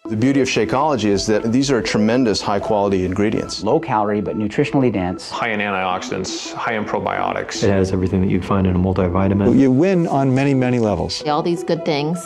The beauty of Shakeology is that these are tremendous high-quality ingredients. Low calorie, but nutritionally dense. High in antioxidants, high in probiotics. It has everything that you'd find in a multivitamin. You win on many, many levels. All these good things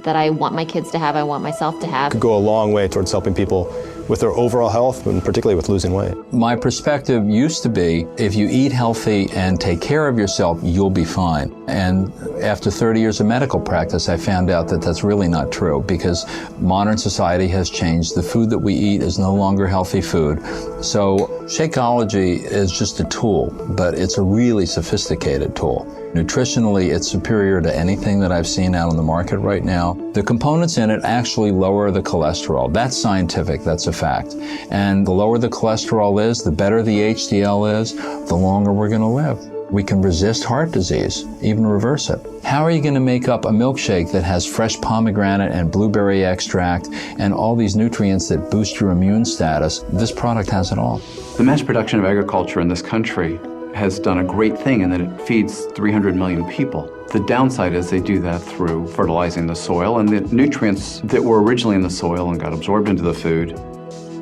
that I want my kids to have, I want myself to have. Could go a long way towards helping people with their overall health, and particularly with losing weight. My perspective used to be, if you eat healthy and take care of yourself, you'll be fine. And after 30 years of medical practice, I found out that that's really not true, because modern society has changed. The food that we eat is no longer healthy food. So Shakeology is just a tool, but it's a really sophisticated tool. Nutritionally, it's superior to anything that I've seen out on the market right now. The components in it actually lower the cholesterol. That's scientific, that's a fact. And the lower the cholesterol is, the better the HDL is, the longer we're going to live. We can resist heart disease, even reverse it. How are you going to make up a milkshake that has fresh pomegranate and blueberry extract and all these nutrients that boost your immune status? This product has it all. The mass production of agriculture in this country has done a great thing in that it feeds 300 million people. The downside is they do that through fertilizing the soil, and the nutrients that were originally in the soil and got absorbed into the food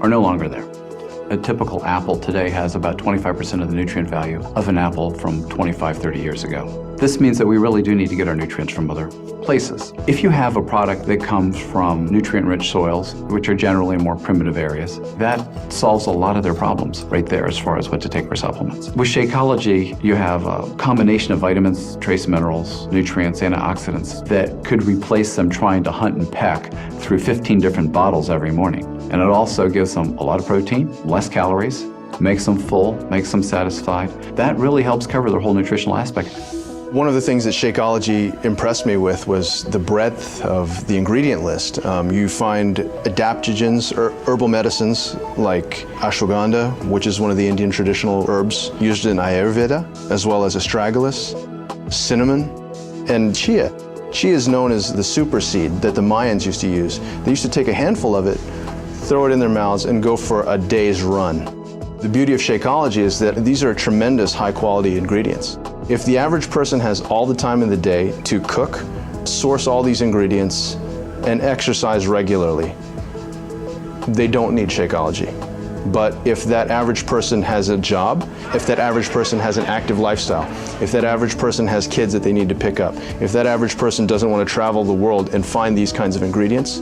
are no longer there. A typical apple today has about 25% of the nutrient value of an apple from 25, 30 years ago. This means that we really do need to get our nutrients from other places. If you have a product that comes from nutrient-rich soils, which are generally more primitive areas, that solves a lot of their problems right there as far as what to take for supplements. With Shakeology, you have a combination of vitamins, trace minerals, nutrients, antioxidants that could replace them trying to hunt and peck through 15 different bottles every morning. And it also gives them a lot of protein, less calories, makes them full, makes them satisfied. That really helps cover their whole nutritional aspect. One of the things that Shakeology impressed me with was the breadth of the ingredient list. You find adaptogens, herbal medicines like ashwagandha, which is one of the Indian traditional herbs used in Ayurveda, as well as astragalus, cinnamon, and chia. Chia is known as the super seed that the Mayans used to use. They used to take a handful of it, throw it in their mouths, and go for a day's run. The beauty of Shakeology is that these are tremendous high-quality ingredients. If the average person has all the time in the day to cook, source all these ingredients, and exercise regularly, they don't need Shakeology. But if that average person has a job, if that average person has an active lifestyle, if that average person has kids that they need to pick up, if that average person doesn't want to travel the world and find these kinds of ingredients,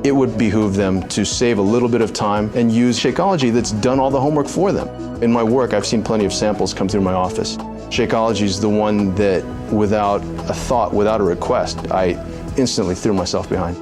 it would behoove them to save a little bit of time and use Shakeology that's done all the homework for them. In my work, I've seen plenty of samples come through my office. Shakeology is the one that, without a thought, without a request, I instantly threw myself behind.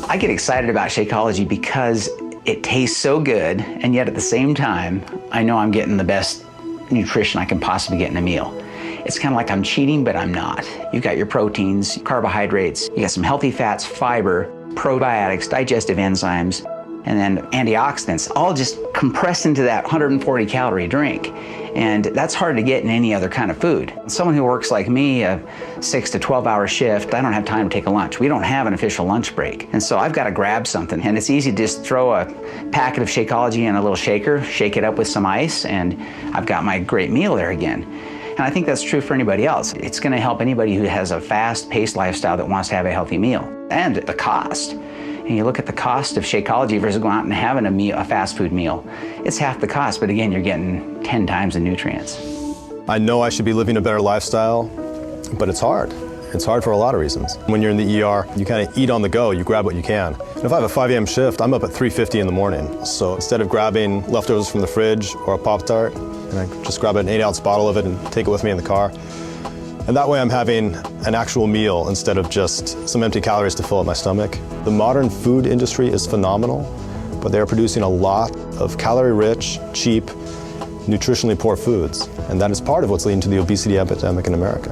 I get excited about Shakeology because it tastes so good, and yet at the same time, I know I'm getting the best nutrition I can possibly get in a meal. It's kind of like I'm cheating, but I'm not. You got your proteins, carbohydrates, you got some healthy fats, fiber, probiotics, digestive enzymes, and then antioxidants, all just compressed into that 140 calorie drink. And that's hard to get in any other kind of food. Someone who works like me, a 6 to 12 hour shift, I don't have time to take a lunch. We don't have an official lunch break. And so I've got to grab something. And it's easy to just throw a packet of Shakeology in a little shaker, shake it up with some ice, and I've got my great meal there again. And I think that's true for anybody else. It's going to help anybody who has a fast-paced lifestyle that wants to have a healthy meal. And the cost. And you look at the cost of Shakeology versus going out and having a fast food meal. It's half the cost, but again, you're getting 10 times the nutrients. I know I should be living a better lifestyle, but it's hard. It's hard for a lot of reasons. When you're in the ER, you kind of eat on the go, you grab what you can. And if I have a 5 a.m. shift, I'm up at 3:50 in the morning. So instead of grabbing leftovers from the fridge or a Pop-Tart, and I just grab an 8-ounce bottle of it and take it with me in the car. And that way I'm having an actual meal instead of just some empty calories to fill up my stomach. The modern food industry is phenomenal, but they are producing a lot of calorie-rich, cheap, nutritionally poor foods. And that is part of what's leading to the obesity epidemic in America.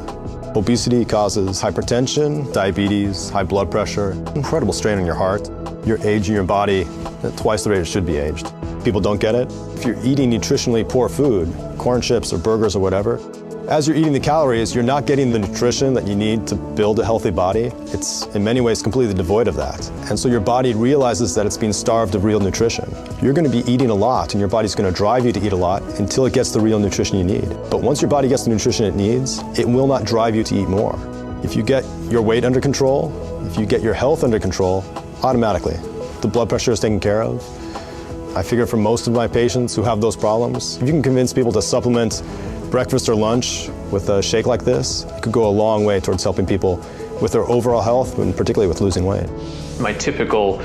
Obesity causes hypertension, diabetes, high blood pressure, incredible strain on your heart. You're aging your body at twice the rate it should be aged. People don't get it. If you're eating nutritionally poor food, corn chips or burgers or whatever, as you're eating the calories, you're not getting the nutrition that you need to build a healthy body. It's in many ways completely devoid of that. And so your body realizes that it's being starved of real nutrition. You're going to be eating a lot, and your body's going to drive you to eat a lot until it gets the real nutrition you need. But once your body gets the nutrition it needs, it will not drive you to eat more. If you get your weight under control, if you get your health under control, automatically, the blood pressure is taken care of. I figure for most of my patients who have those problems, if you can convince people to supplement breakfast or lunch with a shake like this, it could go a long way towards helping people with their overall health, and particularly with losing weight. My typical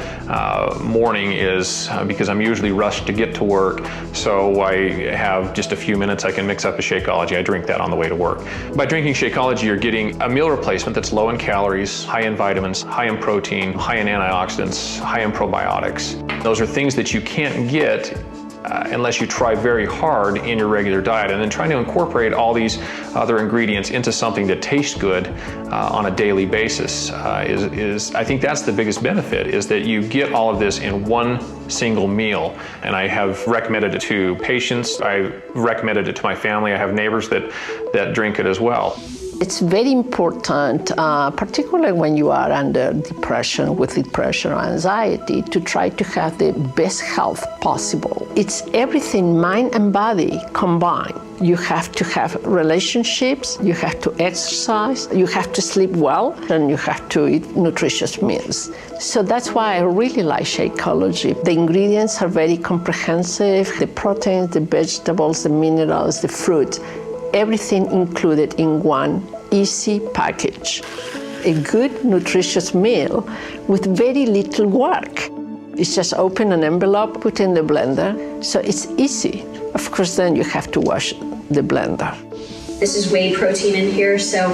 morning is, because I'm usually rushed to get to work, so I have just a few minutes I can mix up a Shakeology. I drink that on the way to work. By drinking Shakeology, you're getting a meal replacement that's low in calories, high in vitamins, high in protein, high in antioxidants, high in probiotics. Those are things that you can't get unless you try very hard in your regular diet, and then trying to incorporate all these other ingredients into something that tastes good on a daily basis is I think that's the biggest benefit, is that you get all of this in one single meal. And I have recommended it to patients, I've recommended it to my family, I have neighbors that drink it as well. It's very important, particularly when you are under depression, with depression or anxiety, to try to have the best health possible. It's everything, mind and body combined. You have to have relationships, you have to exercise, you have to sleep well, and you have to eat nutritious meals. So that's why I really like Shakeology. The ingredients are very comprehensive, the proteins, the vegetables, the minerals, the fruit. Everything included in one easy package. A good, nutritious meal with very little work. It's just open an envelope, put in the blender, so it's easy. Of course, then you have to wash the blender. This is whey protein in here, so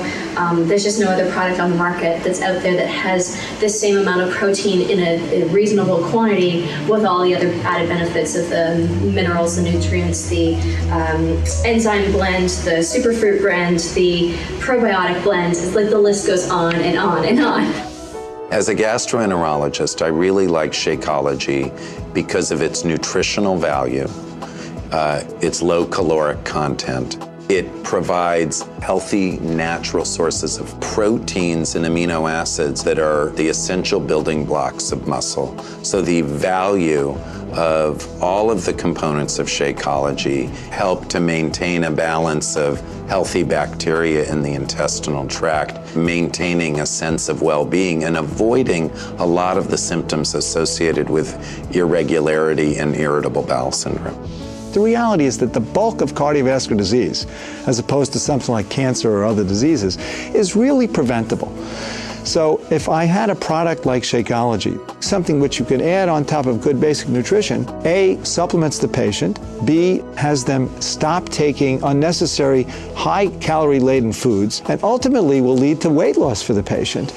there's just no other product on the market that's out there that has the same amount of protein in a reasonable quantity with all the other added benefits of the minerals, the nutrients, the enzyme blend, the superfruit blend, the probiotic blend. It's like the list goes on and on and on. As a gastroenterologist, I really like Shakeology because of its nutritional value, its low caloric content. It provides healthy, natural sources of proteins and amino acids that are the essential building blocks of muscle. So the value of all of the components of Shakeology help to maintain a balance of healthy bacteria in the intestinal tract, maintaining a sense of well-being and avoiding a lot of the symptoms associated with irregularity and irritable bowel syndrome. The reality is that the bulk of cardiovascular disease, as opposed to something like cancer or other diseases, is really preventable. So if I had a product like Shakeology, something which you can add on top of good basic nutrition, A, supplements the patient, B, has them stop taking unnecessary high-calorie-laden foods, and ultimately will lead to weight loss for the patient,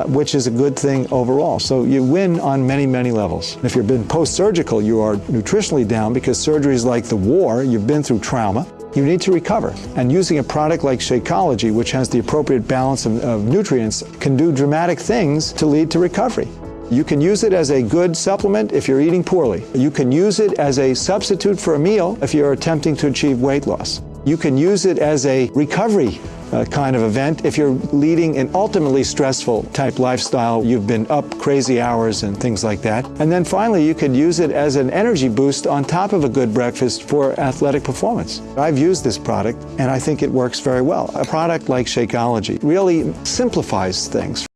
which is a good thing overall. So you win on many, many levels. If you've been post-surgical, you are nutritionally down because surgery is like the war, you've been through trauma. You need to recover. And using a product like Shakeology, which has the appropriate balance of nutrients, can do dramatic things to lead to recovery. You can use it as a good supplement if you're eating poorly. You can use it as a substitute for a meal if you're attempting to achieve weight loss. You can use it as a recovery kind of event if you're leading an ultimately stressful type lifestyle. You've been up crazy hours and things like that. And then finally, you could use it as an energy boost on top of a good breakfast for athletic performance. I've used this product and I think it works very well. A product like Shakeology really simplifies things.